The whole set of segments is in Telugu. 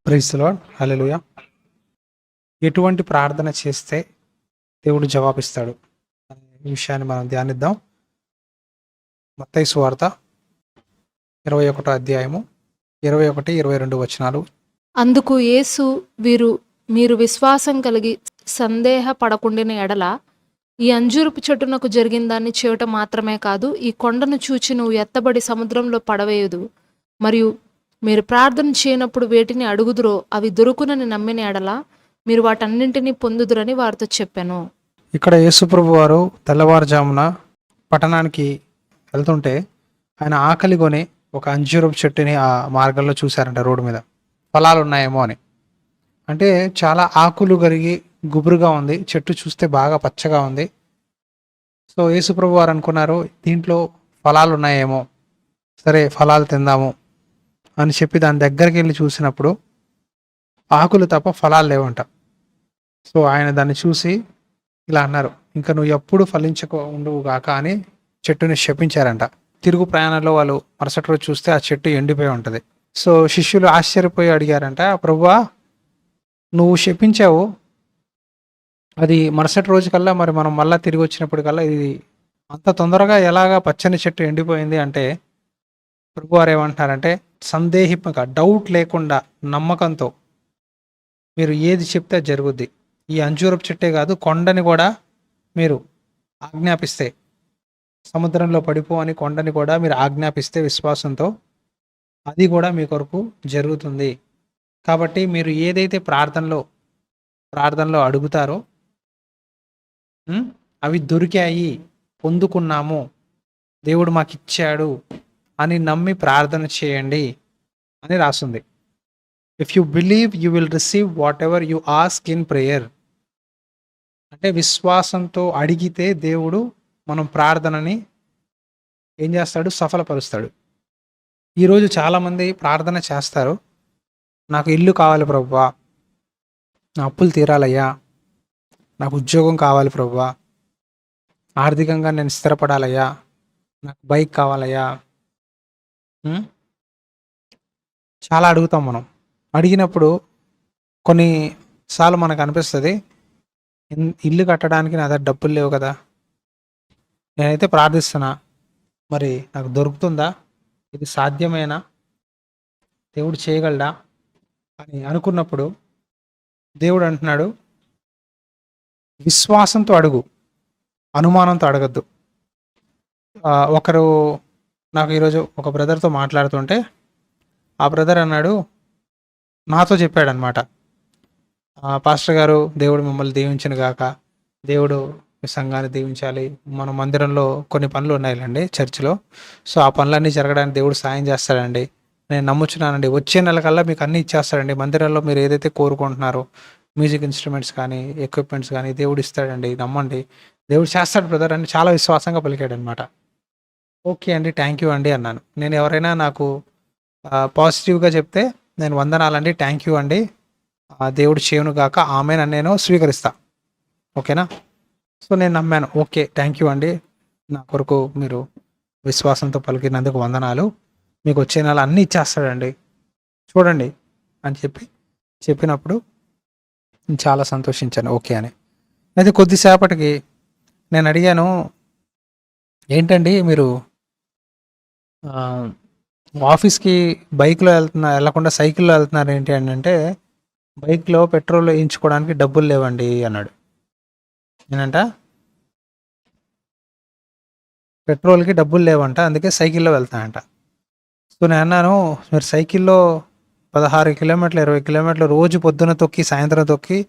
Praise the lord. హల్లెలూయా. ఎటువంటి ప్రార్థన చేస్తే దేవుడు జవాబిస్తాడు అనే విషయాన్ని మనం ధ్యానిద్దాం. మత్తయి సువార్త 21 అధ్యాయము 21, 22 వచనాలు. అందుకు యేసు మీరు విశ్వాసం కలిగి సందేహపడకుండిన ఎడల ఈ అంజూరపు చెట్టునకు జరిగిన దాన్ని చేయటం మాత్రమే కాదు, ఈ కొండను చూచి నువ్వు ఎత్తబడి సముద్రంలో పడవేయదు మరియు మీరు ప్రార్థన చేయనప్పుడు వేటిని అడుగుదురో అవి దొరుకునని నమ్మిన ఎడల మీరు వాటన్నింటినీ పొందుదురని వారితో చెప్పాను. ఇక్కడ యేసుప్రభు వారు తెల్లవారుజామున పట్టణానికి వెళ్తుంటే ఆయన ఆకలి కొని ఒక అంజూరపు చెట్టుని ఆ మార్గంలో చూశారంట, రోడ్డు మీద ఫలాలు ఉన్నాయేమో అని. అంటే చాలా ఆకులు కరిగి గుబురుగా ఉంది, చెట్టు చూస్తే బాగా పచ్చగా ఉంది. సో యేసుప్రభు వారు అనుకున్నారు, దీంట్లో ఫలాలు ఉన్నాయేమో, సరే ఫలాలు తిందాము అని చెప్పి దాని దగ్గరికి వెళ్ళి చూసినప్పుడు ఆకులు తప్ప ఫలాలు లేవంట. సో ఆయన దాన్ని చూసి ఇలా అన్నారు, ఇంకా నువ్వు ఎప్పుడు ఫలించక ఉండవు గాక అని చెట్టుని శపించారంట. తిరుగు ప్రయాణంలో వాళ్ళు మరుసటి రోజు చూస్తే ఆ చెట్టు ఎండిపోయి ఉంటుంది. సో శిష్యులు ఆశ్చర్యపోయి అడిగారంట, ప్రభువా నువ్వు శపించావు, అది మరుసటి రోజు కల్లా మరి మనం మళ్ళీ తిరిగి వచ్చినప్పటికల్లా ఇది అంత తొందరగా ఎలాగా పచ్చని చెట్టు ఎండిపోయింది అంటే, ప్రభువారు ఏమంటున్నారంటే, సందేహింపక, డౌట్ లేకుండా, నమ్మకంతో మీరు ఏది చెప్తే అది జరుగుద్ది. ఈ అంజూరపు చెట్టే కాదు, కొండని కూడా మీరు ఆజ్ఞాపిస్తే, సముద్రంలో పడిపో అని కొండని కూడా మీరు ఆజ్ఞాపిస్తే విశ్వాసంతో, అది కూడా మీ కొరకు జరుగుతుంది. కాబట్టి మీరు ఏదైతే ప్రార్థనలో అడుగుతారో అవి దొరికాయి, పొందుకున్నాము, దేవుడు మాకు ఇచ్చాడు అని నమ్మి ప్రార్థన చేయండి అని రాస్తుంది. If you believe you will receive what ever you ask in prayer. అంటే విశ్వాసంతో అడిగితే దేవుడు మనం ప్రార్థనని ఏం చేస్తాడు, సఫలపరుస్తాడు. ఈరోజు చాలామంది ప్రార్థన చేస్తారు, నాకు ఇల్లు కావాలి ప్రభువా, నా అప్పులు తీరాలయ్యా, నాకు ఉద్యోగం కావాలి ప్రభువా, ఆర్థికంగా నేను స్థిరపడాలయ్యా, నాకు బైక్ కావాలయ్యా. చాలా అడుగుతాం మనం. అడిగినప్పుడు కొన్నిసార్లు మనకు అనిపిస్తుంది, ఇల్లు కట్టడానికి నా దగ్గర డబ్బులు లేవు కదా, నేనైతే ప్రార్థిస్తున్నా, మరి నాకు దొరుకుతుందా, ఇది సాధ్యమేనా, దేవుడు చేయగలడా అని అనుకున్నప్పుడు దేవుడు అంటున్నాడు, విశ్వాసంతో అడుగు, అనుమానంతో అడగద్దు. ఒకరు నాకు ఈరోజు ఒక బ్రదర్తో మాట్లాడుతుంటే ఆ బ్రదర్ అన్నాడు, నాతో చెప్పాడనమాట, పాస్టర్ గారు దేవుడు మిమ్మల్ని దీవించను గాక, దేవుడు మీ సంఘాన్ని దీవించాలి, మన మందిరంలో కొన్ని పనులు ఉన్నాయండి చర్చిలో, సో ఆ పనులన్నీ జరగడానికి దేవుడు సాయం చేస్తాడండి, నేను నమ్ముచున్నానండి, వచ్చే నెల కల్లా మీకు అన్నీ ఇచ్చేస్తాడండి, మందిరంలో మీరు ఏదైతే కోరుకుంటున్నారో మ్యూజిక్ ఇన్స్ట్రుమెంట్స్ కానీ ఎక్విప్మెంట్స్ కానీ దేవుడు ఇస్తాడండి, నమ్మండి, దేవుడు చేస్తాడు బ్రదర్ అని చాలా విశ్వాసంగా పలికాడు అనమాట. ఓకే అండి, థ్యాంక్ యూ అండి అన్నాను. నేను ఎవరైనా నాకు పాజిటివ్గా చెప్తే నేను వందనాలండి, థ్యాంక్ యూ అండి, దేవుడు చేయను గాక ఆమెన్ అని నేను స్వీకరిస్తా, ఓకేనా. సో నేను నమ్మాను, ఓకే థ్యాంక్ యూ అండి, నా కొరకు మీరు విశ్వాసంతో పలికినందుకు వందనాలు, మీకు వచ్చే నెల అన్నీ ఇచ్చేస్తాడండి చూడండి అని చెప్పినప్పుడు నేను చాలా సంతోషించాను, ఓకే అని. అయితే కొద్దిసేపటికి నేను అడిగాను, ఏంటండి మీరు ఆఫీస్కి బైక్లో వెళ్ళకుండా సైకిల్లో వెళ్తున్నారు ఏంటి అని అంటే, బైక్లో పెట్రోల్ వేయించుకోవడానికి డబ్బులు లేవండి అన్నాడు. నేనంట పెట్రోల్కి డబ్బులు లేవంట, అందుకే సైకిల్లో వెళ్తానంట. సో నేను అన్నాను, మీరు సైకిల్లో 16 కిలోమీటర్లు 20 కిలోమీటర్లు రోజు పొద్దున తొక్కి సాయంత్రం తొక్కి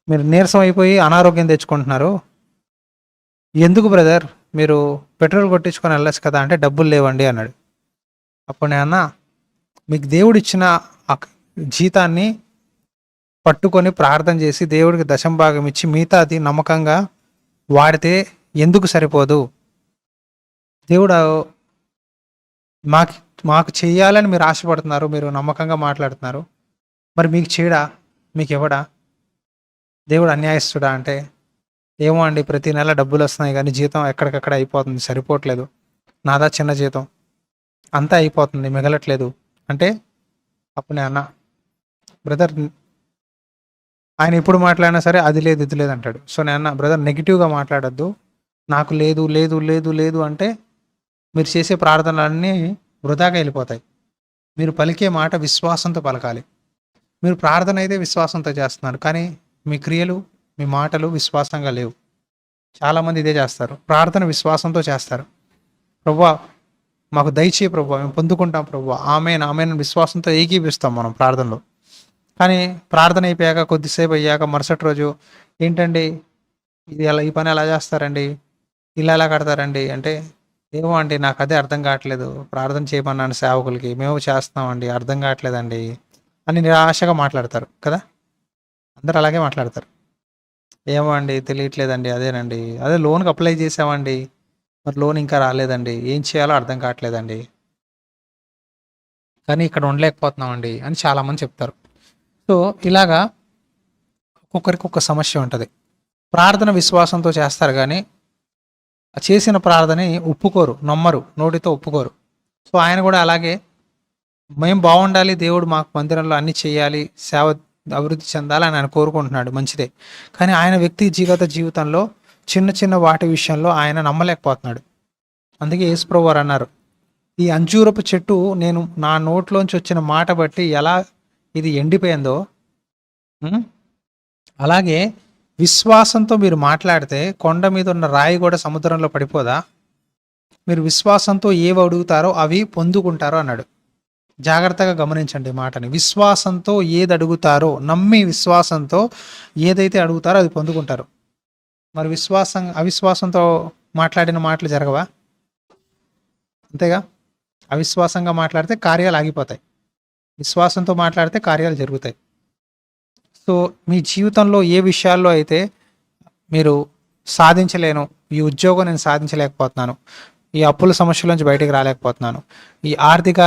మీరు నీరసం అయిపోయి అనారోగ్యం తెచ్చుకుంటున్నారు, ఎందుకు బ్రదర్ మీరు పెట్రోల్ కొట్టించుకొని వెళ్ళచ్చు కదా అంటే, డబ్బులు లేవండి అన్నాడు. అప్పుడు నేను అన్నా, మీకు దేవుడు ఇచ్చిన జీతాన్ని పట్టుకొని ప్రార్థన చేసి దేవుడికి దశంభాగం ఇచ్చి మిగతా అది నమ్మకంగా వాడితే ఎందుకు సరిపోదు, దేవుడు మాకు చేయాలని మీరు ఆశపడుతున్నారు, మీరు నమ్మకంగా మాట్లాడుతున్నారు, మరి మీకు చేయడా, మీకు ఇవ్వడా, దేవుడు అన్యాయస్తుడా అంటే, ఏమో అండి ప్రతి నెల డబ్బులు వస్తున్నాయి కానీ జీతం ఎక్కడికక్కడ అయిపోతుంది, సరిపోవట్లేదు, నాదా చిన్న జీతం, అంతా అయిపోతుంది మిగలట్లేదు అంటే, అప్పుడు నేను అన్నా, బ్రదర్ ఆయన ఎప్పుడు మాట్లాడినా సరే అది లేదు ఇది లేదు అంటాడు. సో నేను అన్న బ్రదర్ నెగిటివ్గా మాట్లాడొద్దు, నాకు లేదు లేదు లేదు లేదు అంటే మీరు చేసే ప్రార్థనలన్నీ వృధాగా వెళ్ళిపోతాయి. మీరు పలికే మాట విశ్వాసంతో పలకాలి. మీరు ప్రార్థన అయితే విశ్వాసంతో చేస్తున్నారు, కానీ మీ క్రియలు మీ మాటలు విశ్వాసంగా లేవు. చాలామంది ఇదే చేస్తారు, ప్రార్థన విశ్వాసంతో చేస్తారు. ప్రభువా మాకు దయచేయి ప్రభువా, మేము పొందుకుంటాం ప్రభువా, ఆమేన్ ఆమేన్ విశ్వాసంతో ఏకీపిస్తాం మనం ప్రార్థనలో. కానీ ప్రార్థన అయిపోయాక కొద్దిసేపు అయ్యాక మరుసటి రోజు ఏంటండి ఇది ఎలా, ఈ పని ఎలా చేస్తారండి, ఇలా ఎలా కడతారండి అంటే, ఏమో అండి నాకు అదే అర్థం కావట్లేదు, ప్రార్థన చేయమన్నాను సేవకులకి, మేము చేస్తామండి అర్థం కావట్లేదండి అని నిరాశగా మాట్లాడతారు కదా. అందరు అలాగే మాట్లాడతారు. ఏమో అండి తెలియట్లేదండి, అదేనండి అదే లోన్కి అప్లై చేసామండి, మరి లోన్ ఇంకా రాలేదండి, ఏం చేయాలో అర్థం కావట్లేదండి, కానీ ఇక్కడ ఉండలేకపోతున్నామండి అని చాలామంది చెప్తారు. సో ఇలాగా ఒక్కొక్కరికి ఒక సమస్య ఉంటుంది. ప్రార్థన విశ్వాసంతో చేస్తారు, కానీ చేసిన ప్రార్థనని ఒప్పుకోరు, నమ్మరు, నోటితో ఒప్పుకోరు. సో ఆయన కూడా అలాగే మేము బాగుండాలి, దేవుడు మాకు మందిరంలో అన్ని చేయాలి, సేవ అభివృద్ధి చెందాలి అని ఆయన కోరుకుంటున్నాడు, మంచిదే. కానీ ఆయన వ్యక్తిగత జీవితంలో చిన్న చిన్న వాటి విషయంలో ఆయన నమ్మలేకపోతున్నాడు. అందుకే యేసుప్రభు వారు అన్నారు, ఈ అంజూరపు చెట్టు నేను నా నోట్లోంచి వచ్చిన మాట బట్టి ఎలా ఇది ఎండిపోయిందో, అలాగే విశ్వాసంతో మీరు మాట్లాడితే కొండ మీద ఉన్న రాయి కూడా సముద్రంలో పడిపోదా? మీరు విశ్వాసంతో ఏవి అడుగుతారో అవి పొందుకుంటారో అన్నాడు. జాగ్రత్తగా గమనించండి మాటని. విశ్వాసంతో ఏది అడుగుతారో, నమ్మి విశ్వాసంతో ఏదైతే అడుగుతారో అది పొందుకుంటారు. మరి అవిశ్వాసంతో మాట్లాడిన మాటలు జరగవా? అంతేగా. అవిశ్వాసంగా మాట్లాడితే కార్యాలు ఆగిపోతాయి, విశ్వాసంతో మాట్లాడితే కార్యాలు జరుగుతాయి. సో మీ జీవితంలో ఏ విషయాల్లో అయితే మీరు సాధించలేను, ఈ ఉద్యోగం నేను సాధించలేకపోతున్నాను, ఈ అప్పుల సమస్యల నుంచి బయటికి రాలేకపోతున్నాను, ఈ ఆర్థిక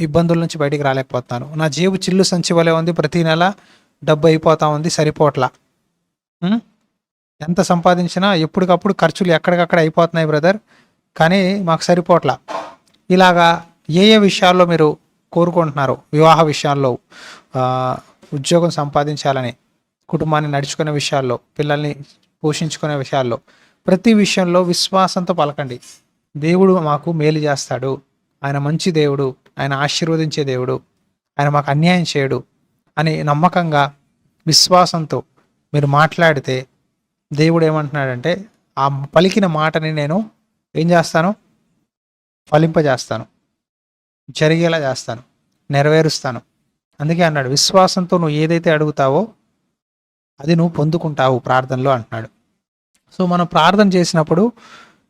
ఇబ్బందుల నుంచి బయటికి రాలేకపోతున్నాను, నా జేబు చిల్లు సంచి వలె ఉంది, ప్రతి నెల డబ్బు అయిపోతా ఉంది, సరిపోట్లా, ఎంత సంపాదించినా ఎప్పటికప్పుడు ఖర్చులు ఎక్కడికక్కడ అయిపోతున్నాయి బ్రదర్, కానీ మాకు సరిపోట్లా. ఇలాగా ఏ ఏ విషయాల్లో మీరు కోరుకుంటున్నారు, వివాహ విషయాల్లో, ఉద్యోగం సంపాదించాలని, కుటుంబాన్ని నడుచుకునే విషయాల్లో, పిల్లల్ని పోషించుకునే విషయాల్లో, ప్రతి విషయంలో విశ్వాసంతో పలకండి. దేవుడు మాకు మేలు చేస్తాడు, ఆయన మంచి దేవుడు, ఆయన ఆశీర్వదించే దేవుడు, ఆయన మాకు అన్యాయం చేయడు అని నమ్మకంగా విశ్వాసంతో మీరు మాట్లాడితే దేవుడు ఏమంటున్నాడంటే, ఆ పలికిన మాటని నేను ఏం చేస్తాను, ఫలింపజేస్తాను, జరిగేలా చేస్తాను, నెరవేరుస్తాను. అందుకే అన్నాడు, విశ్వాసంతో నువ్వు ఏదైతే అడుగుతావో అది నువ్వు పొందుకుంటావు ప్రార్థనలో అంటున్నాడు. సో మనం ప్రార్థన చేసినప్పుడు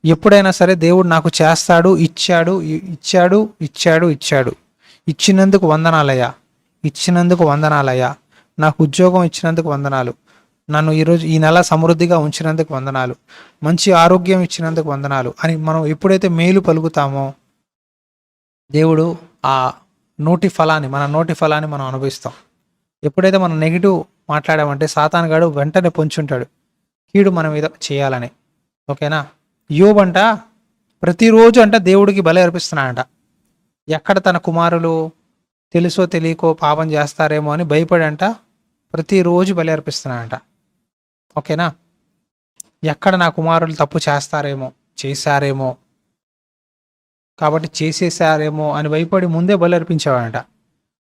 ఎప్పుడైనా సరే దేవుడు నాకు చేస్తాడు, ఇచ్చాడు ఇచ్చాడు ఇచ్చాడు ఇచ్చాడు, ఇచ్చినందుకు వందనాలయ్యా, ఇచ్చినందుకు వందనాలయ్యా, నాకు ఉద్యోగం ఇచ్చినందుకు వందనాలు, నన్ను ఈరోజు ఈ నెల సమృద్ధిగా ఉంచినందుకు వందనాలు, మంచి ఆరోగ్యం ఇచ్చినందుకు వందనాలు అని మనం ఎప్పుడైతే మేలు పలుకుతామో దేవుడు ఆ మన నోటి ఫలాన్ని మనం అనుభవిస్తాం. ఎప్పుడైతే మనం నెగిటివ్ మాట్లాడామంటే సాతానుగాడు వెంటనే పొంచుంటాడు కీడు మన మీద చేయాలని. ఓకేనా. యోబు అంట ప్రతిరోజు అంట దేవుడికి బలి అర్పిస్తున్నాడంట. ఎక్కడ తన కుమారులు తెలుసో తెలియకో పాపం చేస్తారేమో అని భయపడి అంట ప్రతిరోజు బలి అర్పిస్తున్నాడంట. ఓకేనా. ఎక్కడ నా కుమారులు తప్పు చేశారేమో కాబట్టి చేసేసారేమో అని భయపడి ముందే బలి అర్పించేవాడంట.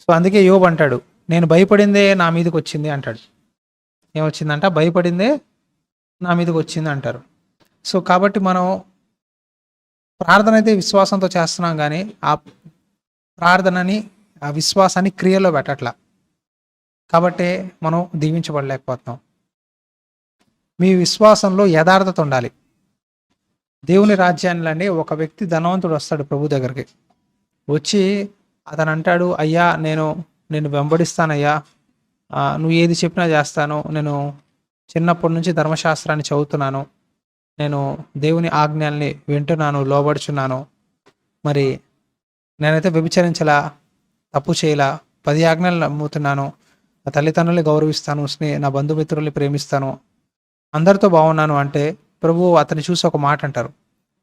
సో అందుకే యోబు అంటాడు, నేను భయపడిందే నా మీదకి వచ్చింది అంటాడు. ఏమొచ్చిందంట, భయపడిందే నా మీదకి వచ్చింది అంటారు. సో కాబట్టి మనం ప్రార్థన అయితే విశ్వాసంతో చేస్తున్నాం, కానీ ఆ ప్రార్థనని ఆ విశ్వాసాన్ని క్రియలో పెట్టట్లా, కాబట్టి మనం దీవించబడలేకపోతున్నాం. మీ విశ్వాసంలో యథార్థత ఉండాలి. దేవుని రాజ్యాన్ని ఒక వ్యక్తి ధనవంతుడు వస్తాడు ప్రభు దగ్గరికి, వచ్చి అతను అంటాడు, అయ్యా నేను వెంబడిస్తానయ్యా, నువ్వు ఏది చెప్పినా చేస్తాను, నేను చిన్నప్పటి నుంచి ధర్మశాస్త్రాన్ని చదువుతున్నాను, నేను దేవుని ఆజ్ఞల్ని వింటున్నాను, లోబడుచున్నాను, మరి నేనైతే వ్యభిచరించలా, తప్పు చేయలా, 10 ఆజ్ఞలు నమ్ముతున్నాను, నా తల్లిదండ్రుల్ని గౌరవిస్తాను, నా బంధుమిత్రుల్ని ప్రేమిస్తాను, అందరితో బాగున్నాను అంటే ప్రభు అతన్ని చూసి ఒక మాట అంటారు,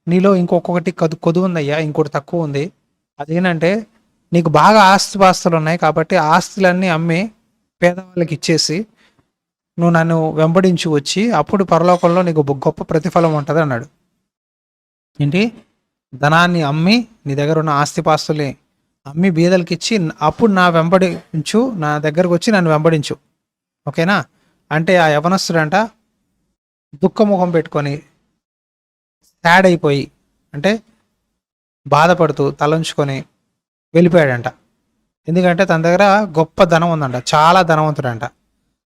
నీలో ఇంకొకటి కొద్దు ఉందయ్యా, ఇంకోటి తక్కువ ఉంది. అదేంటంటే నీకు బాగా ఆస్తిపాస్తులు ఉన్నాయి కాబట్టి ఆస్తులన్నీ అమ్మి పేదవాళ్ళకి ఇచ్చేసి నువ్వు నన్ను వెంబడించి వచ్చి అప్పుడు పరలోకంలో నీకు గొప్ప ప్రతిఫలం ఉంటుంది అన్నాడు. ఏంటి? ధనాన్ని అమ్మి, నీ దగ్గర ఉన్న ఆస్తిపాస్తుల్ని అమ్మి బీదలకి ఇచ్చి అప్పుడు నా వెంబడించు, నా దగ్గరకు వచ్చి నన్ను వెంబడించు. ఓకేనా? అంటే ఆ యవనస్తుడంట దుఃఖముఖం పెట్టుకొని సాడ్ అయిపోయి, అంటే బాధపడుతూ తలంచుకొని వెళ్ళిపోయాడంట. ఎందుకంటే తన దగ్గర గొప్ప ధనం ఉందంట, చాలా ధనవంతుడంట.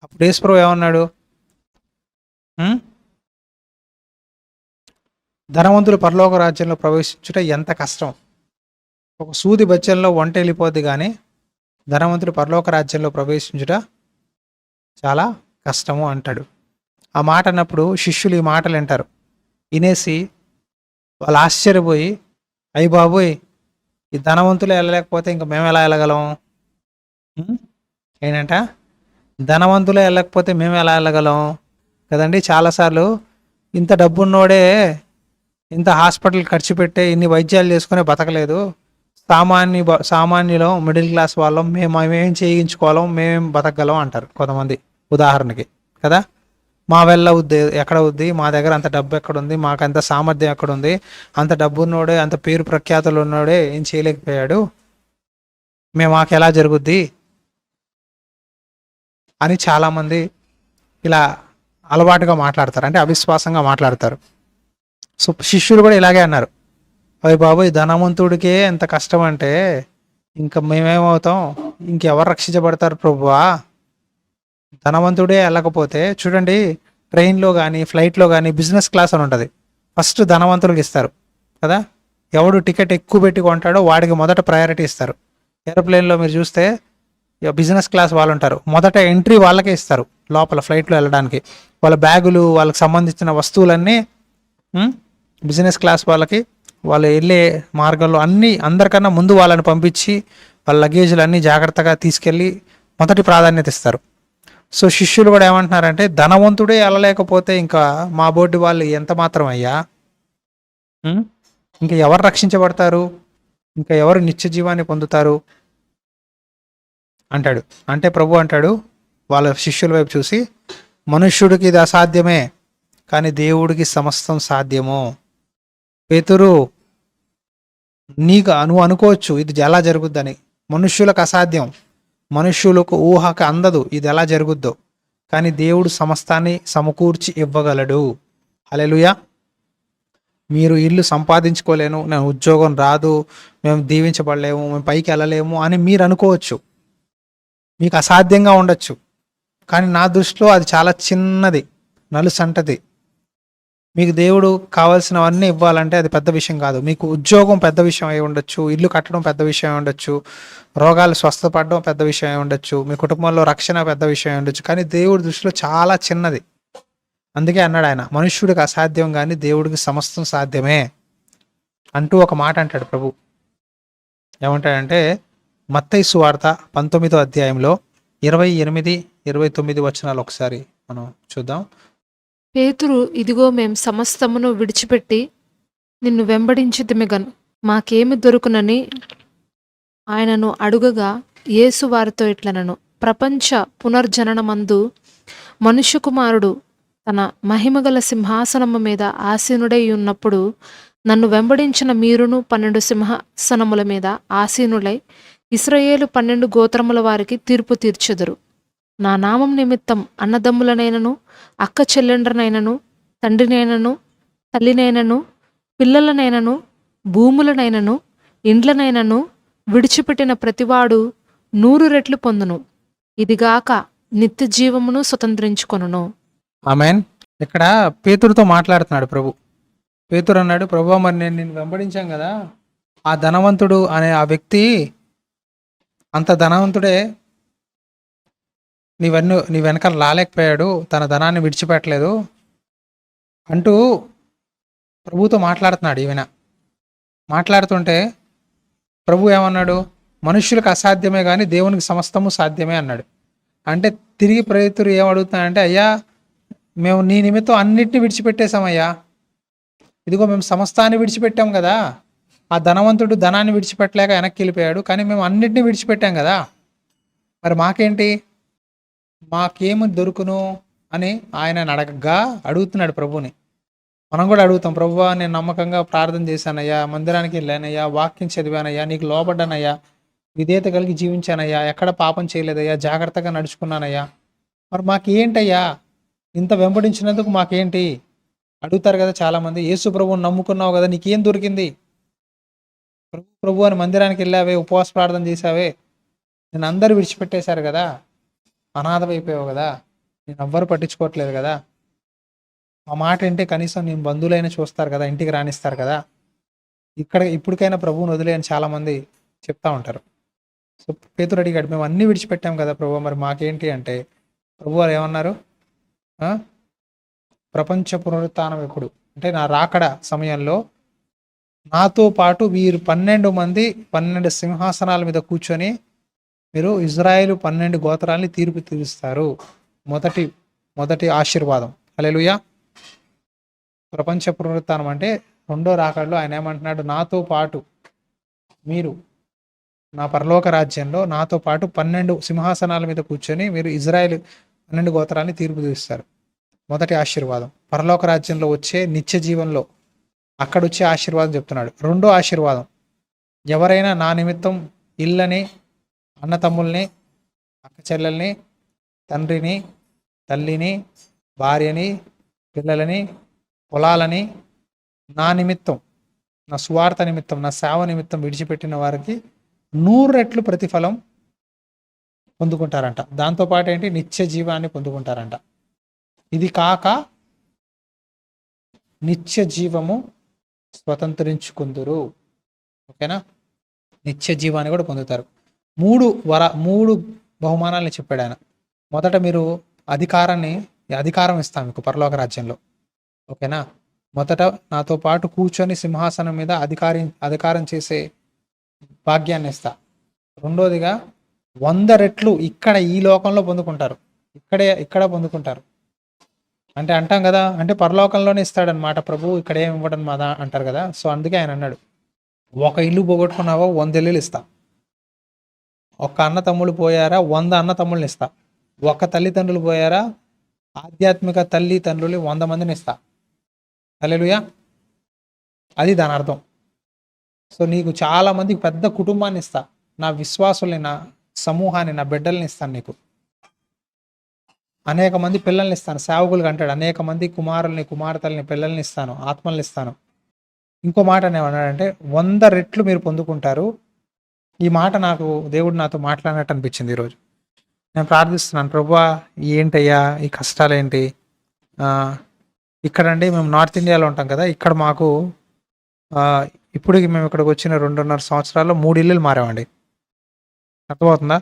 అప్పుడు యేసుప్రభు ఏమన్నాడు? ధనవంతులు పరలోక రాజ్యంలో ప్రవేశించుట ఎంత కష్టం. ఒక సూది బచ్చల్లో వంట వెళ్ళిపోద్ది, కానీ ధనవంతుడు పరలోక రాజ్యంలో ప్రవేశించుట చాలా కష్టము అంటాడు. ఆ మాట అన్నప్పుడు శిష్యులు ఈ మాటలు వింటారు. వినేసి వాళ్ళు ఆశ్చర్యపోయి, అయ్యి బాబోయ్, ఈ ధనవంతులు వెళ్ళలేకపోతే ఇంకా మేము ఎలా వెళ్ళగలం? ఏంటంట? ధనవంతులే వెళ్ళకపోతే మేము ఎలా వెళ్ళగలం కదండి. చాలాసార్లు ఇంత డబ్బున్నోడే ఇంత హాస్పిటల్ ఖర్చు పెట్టే ఇన్ని వైద్యాలు చేసుకునే బతకలేదు, సామాన్యులం, మిడిల్ క్లాస్ వాళ్ళం, మేమేం చేయించుకోవాలం, మేమేం బతకగలం అంటారు కొంతమంది. ఉదాహరణకి కదా, మా వెళ్ళ ఉద్ది ఎక్కడ ఉంది, మా దగ్గర అంత డబ్బు ఎక్కడుంది, మాకు అంత సామర్థ్యం ఎక్కడుంది, అంత డబ్బు ఉన్నోడే, అంత పేరు ప్రఖ్యాతులు ఉన్నోడే ఏం చేయలేకపోయాడు, మాకు ఎలా జరుగుద్ది అని చాలామంది ఇలా అలవాటుగా మాట్లాడతారు, అంటే అవిశ్వాసంగా మాట్లాడతారు. సో శిష్యులు కూడా ఇలాగే అన్నారు, అయ్య బాబోయ్, ధనవంతుడికే ఎంత కష్టం అంటే ఇంకా మేమేమవుతాం, ఇంకెవరు రక్షించబడతారు ప్రభువా? ధనవంతుడే వెళ్ళకపోతే చూడండి, ట్రైన్లో కానీ ఫ్లైట్లో కానీ బిజినెస్ క్లాస్ అని ఉంటుంది, ఫస్ట్ ధనవంతులకు ఇస్తారు కదా. ఎవడు టికెట్ ఎక్కువ పెట్టి కొంటాడో వాడికి మొదట ప్రయారిటీ ఇస్తారు. ఏరోప్లేన్లో మీరు చూస్తే బిజినెస్ క్లాస్ వాళ్ళు ఉంటారు, మొదట ఎంట్రీ వాళ్ళకే ఇస్తారు లోపల ఫ్లైట్లో వెళ్ళడానికి. వాళ్ళ బ్యాగులు, వాళ్ళకి సంబంధించిన వస్తువులన్నీ బిజినెస్ క్లాస్ వాళ్ళకి, వాళ్ళు వెళ్ళే మార్గంలో అన్నీ అందరికన్నా ముందు వాళ్ళని పంపించి వాళ్ళ లగేజ్లు అన్నీ జాగ్రత్తగా తీసుకెళ్ళి మొదటి ప్రాధాన్యత ఇస్తారు. సో శిష్యులు కూడా ఏమంటున్నారంటే, ధనవంతుడే వెళ్ళలేకపోతే ఇంకా మా బోర్డు వాళ్ళు ఎంత మాత్రం అయ్యా, ఇంకా ఎవరు రక్షించబడతారు, ఇంకా ఎవరు నిత్య జీవాన్ని పొందుతారు అంటాడు. అంటే ప్రభు అంటాడు వాళ్ళ శిష్యుల వైపు చూసి, మనుష్యుడికి ఇది అసాధ్యమే, కానీ దేవుడికి సమస్తం సాధ్యము. పేతురు, నువ్వు అనుకోవచ్చు ఇది ఎలా జరుగుద్దని, మనుష్యులకు అసాధ్యం, మనుష్యులకు ఊహకు అందదు ఇది ఎలా జరుగుద్దో, కానీ దేవుడు సమస్తాన్ని సమకూర్చి ఇవ్వగలడు. హల్లెలూయా. మీరు ఇల్లు సంపాదించుకోలేను, నేను ఉద్యోగం రాదు, మేము దీవించబడలేము, మేము పైకి వెళ్ళలేము అని మీరు అనుకోవచ్చు, మీకు అసాధ్యంగా ఉండొచ్చు. కానీ నా దృష్టిలో అది చాలా చిన్నది, నలుసంటది. మీకు దేవుడు కావాల్సినవన్నీ ఇవ్వాలంటే అది పెద్ద విషయం కాదు. మీకు ఉద్యోగం పెద్ద విషయం అయి ఉండొచ్చు, ఇల్లు కట్టడం పెద్ద విషయం ఉండొచ్చు, రోగాలు స్వస్థపడడం పెద్ద విషయం ఉండొచ్చు, మీ కుటుంబంలో రక్షణ పెద్ద విషయం ఉండొచ్చు, కానీ దేవుడి దృష్టిలో చాలా చిన్నది. అందుకే అన్నాడు ఆయన, మనుష్యుడికి అసాధ్యం కానీ దేవుడికి సమస్తం సాధ్యమే అంటూ ఒక మాట అంటాడు ప్రభు. ఏమంటాడంటే మత్తయి సువార్త 19వ అధ్యాయంలో 28, 29 వచనాలు ఒకసారి మనం చూద్దాం. పేతురు, ఇదిగో మేము సమస్తమును విడిచిపెట్టి నిన్ను వెంబడించితిమిగను, మాకేమి దొరుకునని ఆయనను అడుగగా, యేసు వారితో ఇట్లనను, ప్రపంచ పునర్జననమందు మనుష్య కుమారుడు తన మహిమగల సింహాసనము మీద ఆసీనుడై ఉన్నప్పుడు నన్ను వెంబడించిన మీరును 12 సింహాసనముల మీద ఆసీనులై ఇశ్రాయేలు 12 గోత్రముల వారికి తీర్పు తీర్చెదరు. నా నామం నిమిత్తం అన్నదమ్ములనైనను, అక్క చెల్లెండ్రనైనను, తండ్రినైనను, తల్లినైనను, పిల్లలనైనను, భూములనైనను, ఇండ్లనైనను విడిచిపెట్టిన ప్రతివాడు 100 రెట్లు పొందును, ఇదిగాక నిత్య జీవమును స్వతంత్రించుకొనును. ఆమేన్. ఇక్కడ పేతురుతో మాట్లాడుతున్నాడు ప్రభు. పేతురు అన్నాడు, ప్రభు మరి నేను నిన్ను వెంబడించాం కదా, ఆ ధనవంతుడు అనే ఆ వ్యక్తి అంత ధనవంతుడే నీ వెనకాల రాలేకపోయాడు, తన ధనాన్ని విడిచిపెట్టలేదు అంటూ ప్రభుతో మాట్లాడుతున్నాడు. ఈయన మాట్లాడుతుంటే ప్రభు ఏమన్నాడు, మనుష్యులకు అసాధ్యమే కానీ దేవునికి సమస్తము సాధ్యమే అన్నాడు. అంటే తిరిగి పేతురు ఏమడుగుతున్నాడంటే, అయ్యా మేము నీ నిమిత్తం అన్నిటిని విడిచిపెట్టేశామయ్యా, ఇదిగో మేము సమస్తాన్ని విడిచిపెట్టాం కదా, ఆ ధనవంతుడు ధనాన్ని విడిచిపెట్టలేక వెనక్కి వెళ్ళిపోయాడు, కానీ మేము అన్నిటిని విడిచిపెట్టాం కదా, మరి మాకేంటి మాకేమి దొరుకును అని ఆయన అడుగుతున్నాడు ప్రభుని. మనం కూడా అడుగుతాం, ప్రభువా నేను నమ్మకంగా ప్రార్థన చేశానయ్యా, మందిరానికి వెళ్ళానయ్యా, వాక్యం చదివానయ్యా, నీకు లోబడ్డానయ్యా, విధేయత కలిగి జీవించానయ్యా, ఎక్కడ పాపం చేయలేదయ్యా, జాగ్రత్తగా నడుచుకున్నానయ్యా, మరి మాకేంటయ్యా, ఇంత వెంబడించినందుకు మాకేంటి అడుగుతారు కదా చాలామంది. యేసు ప్రభువుని నమ్ముకున్నావు కదా, నీకేం దొరికింది? ప్రభు అని మందిరానికి వెళ్ళావే, ఉపవాస ప్రార్థన చేశావే, నేను అందరూ విడిచిపెట్టేశారు కదా, అనాథమైపోయావు కదా, నేను ఎవ్వరు పట్టించుకోవట్లేదు కదా, ఆ మాట అంటే కనీసం నేను బంధువులైనా చూస్తారు కదా, ఇంటికి రానిస్తారు కదా, ఇప్పటికైనా ప్రభువుని వదిలేయని చాలామంది చెప్తా ఉంటారు. సో పేతురు అడిగాడు, మేము అన్నీ విడిచిపెట్టాం కదా ప్రభు, మరి మాకేంటి అంటే ప్రభు వారు ఏమన్నారు? ప్రపంచ పునరుత్థానం ఎప్పుడు అంటే నా రాకడ సమయంలో నాతో పాటు వీరు 12 మంది 12 సింహాసనాల మీద కూర్చొని మీరు ఇజ్రాయేలు 12 గోత్రాల్ని తీర్పు తీరుస్తారు. మొదటి ఆశీర్వాదం. హల్లెలూయా. ప్రపంచ పునరుత్థానం అంటే రెండో రాకడలో ఆయన ఏమంటున్నాడు? నాతో పాటు మీరు నా పరలోక రాజ్యంలో నాతో పాటు 12 సింహాసనాల మీద కూర్చొని మీరు ఇజ్రాయేల్ 12 గోత్రాల్ని తీర్పు తీరుస్తారు. మొదటి ఆశీర్వాదం. పరలోక రాజ్యంలో వచ్చే నిత్య జీవంలో అక్కడొచ్చే ఆశీర్వాదం చెప్తున్నాడు. రెండో ఆశీర్వాదం, ఎవరైనా నా నిమిత్తం ఇళ్ళని, అన్న తమ్ముల్ని, అక్క చెల్లెల్ని, తండ్రిని, తల్లిని, భార్యని, పిల్లలని, పొలాలని నా నిమిత్తం, నా స్వార్థ నిమిత్తం, నా సేవ నిమిత్తం విడిచిపెట్టిన వారికి 100 రెట్లు ప్రతిఫలం పొందుకుంటారంట. దాంతోపాటు ఏంటి? నిత్య జీవాన్ని పొందుకుంటారంట. ఇది కాక నిత్య జీవము స్వతంత్రించుకుందురు. ఓకేనా? నిత్య జీవాన్ని కూడా పొందుతారు. 3 బహుమానాలని చెప్పాడు ఆయన. మొదట మీరు అధికారం ఇస్తాను మీకు పరలోక రాజ్యంలో. ఓకేనా? మొదట నాతో పాటు కూర్చొని సింహాసనం మీద అధికారం చేసే భాగ్యాన్ని ఇస్తా. రెండోదిగా 100 రెట్లు ఇక్కడ ఈ లోకంలో పొందుకుంటారు. ఇక్కడ పొందుకుంటారు. అంటే అంటాం కదా, అంటే పరలోకంలోనే ఇస్తాడనమాట ప్రభు, ఇక్కడ ఏమి ఇవ్వడం మాదా అంటారు కదా. సో అందుకే ఆయన అన్నాడు, ఒక ఇల్లు పోగొట్టుకున్నావో 100 ఇల్లులు ఇస్తా. ఒక అన్న తమ్ముళ్ళు పోయారా 100 అన్న తమ్ముళ్ళని ఇస్తా. ఒక తల్లిదండ్రులు పోయారా ఆధ్యాత్మిక తల్లిదండ్రులు 100 మందిని ఇస్తా. హల్లెలూయా. అది దాని అర్థం. సో నీకు చాలా మందికి పెద్ద కుటుంబాన్ని ఇస్తా, నా విశ్వాసుల్ని, నా సమూహాన్ని, నా బిడ్డల్ని ఇస్తాను నీకు. అనేక మంది పిల్లల్ని ఇస్తాను, సేవకులుగా అంటాడు. అనేక మంది కుమారుల్ని, కుమార్తెల్ని, పిల్లల్ని ఇస్తాను, ఆత్మల్ని ఇస్తాను. ఇంకో మాట ఏమన్నాడంటే 100 రెట్లు మీరు పొందుకుంటారు. ఈ మాట నాకు దేవుడు నాతో మాట్లాడినట్టు అనిపించింది ఈరోజు. నేను ప్రార్థిస్తున్నాను, ప్రభువా ఏంటయ్యా ఈ కష్టాలు ఏంటి? ఇక్కడండి మేము నార్త్ ఇండియాలో ఉంటాం కదా, ఇక్కడ మాకు ఇప్పటికి మేము ఇక్కడికి వచ్చిన 2.5 సంవత్సరాల్లో 3 ఇల్లులు మారామండి. అర్థమవుతుందా?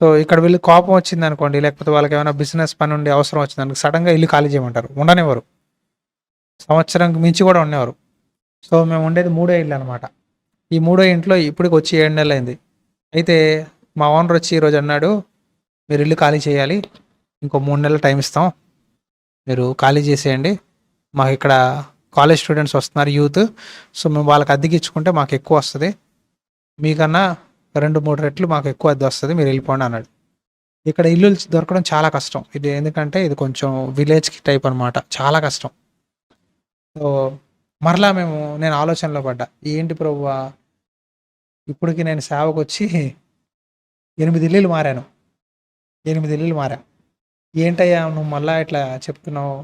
సో ఇక్కడ వీళ్ళు కోపం వచ్చింది అనుకోండి, లేకపోతే వాళ్ళకి ఏమైనా బిజినెస్ పని ఉండి అవసరం వచ్చింది అనుకో, సడన్గా ఇల్లు ఖాళీ చేయమంటారు, ఉండనివ్వరు. సంవత్సరం మించి కూడా ఉండేవారు. సో మేము ఉండేది 3వ ఇల్లు అనమాట. ఈ 3వ ఇంట్లో ఇప్పటికి వచ్చి 7 నెలలు అయింది. అయితే మా ఓనర్ వచ్చి ఈరోజు అన్నాడు, మీరు ఇల్లు ఖాళీ చేయాలి, ఇంకో 3 నెలలు టైం ఇస్తాం, మీరు ఖాళీ చేసేయండి, మాకు ఇక్కడ కాలేజ్ స్టూడెంట్స్ వస్తున్నారు, యూత్, సో మేము వాళ్ళకి అద్దెకి ఇచ్చుకుంటే మాకు ఎక్కువ వస్తుంది, మీకన్నా 2-3 రెట్లు మాకు ఎక్కువ అద్దె వస్తుంది, మీరు వెళ్ళిపోండి అన్నాడు. ఇక్కడ ఇల్లు దొరకడం చాలా కష్టం ఇది, ఎందుకంటే ఇది కొంచెం విలేజ్కి టైప్ అనమాట, చాలా కష్టం. సో మరలా నేను ఆలోచనలో పడ్డా, ఏంటి ప్రభువా, ఇప్పటికి నేను సేవకు వచ్చి 8 ఇల్లులు మారాను. 8 ఇల్లులు మారా. ఏంటయ్యా నువ్వు మళ్ళా ఇట్లా చెప్తున్నావు,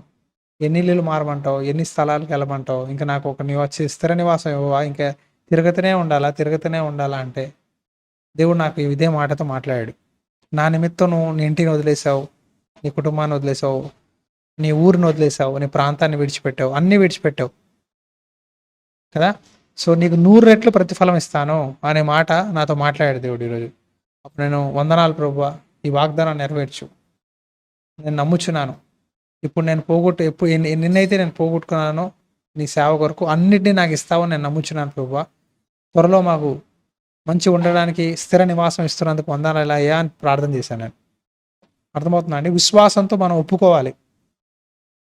ఎన్ని ఇల్లులు మారమంటావు, ఎన్ని స్థలాలకు వెళ్ళమంటావు, ఇంకా నాకు ఒక స్థిర నివాసం ఇవ్వవా, ఇంకా తిరుగుతూనే ఉండాలా అంటే దేవుడు నాకు ఇదే మాటతో మాట్లాడాడు. నా నిమిత్తం నువ్వు నీ ఇంటిని వదిలేసావు, నీ కుటుంబాన్ని వదిలేసావు, నీ ఊరిని వదిలేసావు, నీ ప్రాంతాన్ని విడిచిపెట్టావు, అన్నీ విడిచిపెట్టావు కదా. సో నీకు 100 రెట్లు ప్రతిఫలం ఇస్తాను అనే మాట నాతో మాట్లాడాడు దేవుడు ఈరోజు. అప్పుడు నేను వందనాలు ప్రభువా, ఈ వాగ్దానాన్ని నెరవేర్చు, నేను నమ్ముచున్నాను. ఇప్పుడు నేను ఎన్నైతే నేను పోగొట్టుకున్నానో నీ సేవ కొరకు అన్నిటినీ నాకు ఇస్తావని నేను నమ్ముచున్నాను ప్రభువా. త్వరలో మాకు మంచి ఉండడానికి స్థిర నివాసం ఇస్తున్నందుకు వందనాలు అయ్యా అని ప్రార్థన చేశాను నేను. అర్థమవుతుందా అండి? విశ్వాసంతో మనం ఒప్పుకోవాలి.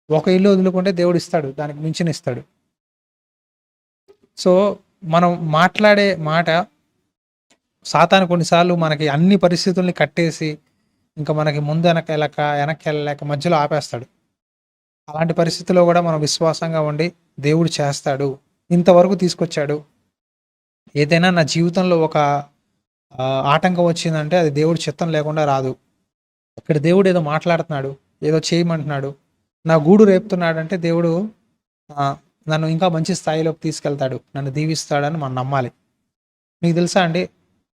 ఒక ఇల్లు వదులుకుంటే దేవుడు ఇస్తాడు, దానికి మించిన ఇస్తాడు. సో మనం మాట్లాడే మాట సాతాను కొన్నిసార్లు మనకి అన్ని పరిస్థితుల్ని కట్టేసి ఇంకా మనకి ముందు వెనక్కి వెళ్ళలేక మధ్యలో ఆపేస్తాడు. అలాంటి పరిస్థితిలో కూడా మనం విశ్వాసంగా ఉండి దేవుడు చేస్తాడు, ఇంతవరకు తీసుకొచ్చాడు. ఏదైనా నా జీవితంలో ఒక ఆటంకం వచ్చిందంటే అది దేవుడి చిత్తం లేకుండా రాదు. ఇక్కడ దేవుడు ఏదో మాట్లాడుతున్నాడు, ఏదో చేయమంటున్నాడు, నా గూడు రేపుతున్నాడంటే దేవుడు నన్ను ఇంకా మంచి స్థాయిలోకి తీసుకెళ్తాడు, నన్ను దీవిస్తాడని మనం నమ్మాలి. మీకు తెలుసా అండి,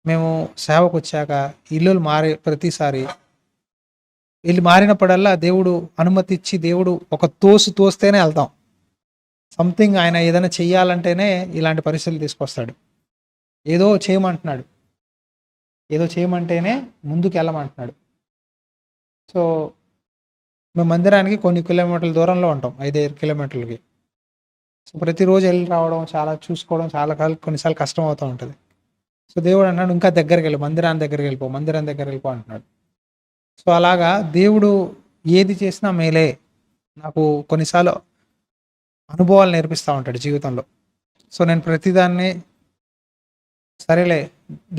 మేము సేవకు వచ్చాక ఇల్లులు మారే ప్రతిసారి ఇల్లు మారినప్పుడల్లా దేవుడు అనుమతి ఇచ్చి దేవుడు ఒక తోస్తేనే వెళ్తాం. సంథింగ్ ఆయన ఏదైనా చెయ్యాలంటేనే ఇలాంటి పరిస్థితులు తీసుకొస్తాడు. ఏదో చేయమంటున్నాడు, ఏదో చేయమంటేనే ముందుకు వెళ్ళమంటున్నాడు. సో మేము మందిరానికి కొన్ని కిలోమీటర్ల దూరంలో ఉంటాం, 5 కిలోమీటర్లకి. సో ప్రతిరోజు వెళ్ళి రావడం, చాలా చూసుకోవడం చాలా కొన్నిసార్లు కష్టం అవుతూ ఉంటుంది. సో దేవుడు అన్నాడు, ఇంకా దగ్గరికి వెళ్ళి మందిరం దగ్గరికి వెళ్ళిపో అంటున్నాడు. సో అలాగా దేవుడు ఏది చేసినా మేలే. నాకు కొన్నిసార్లు అనుభవాలు నేర్పిస్తూ ఉంటాడు జీవితంలో. సో నేను ప్రతిదాన్ని సరేలే,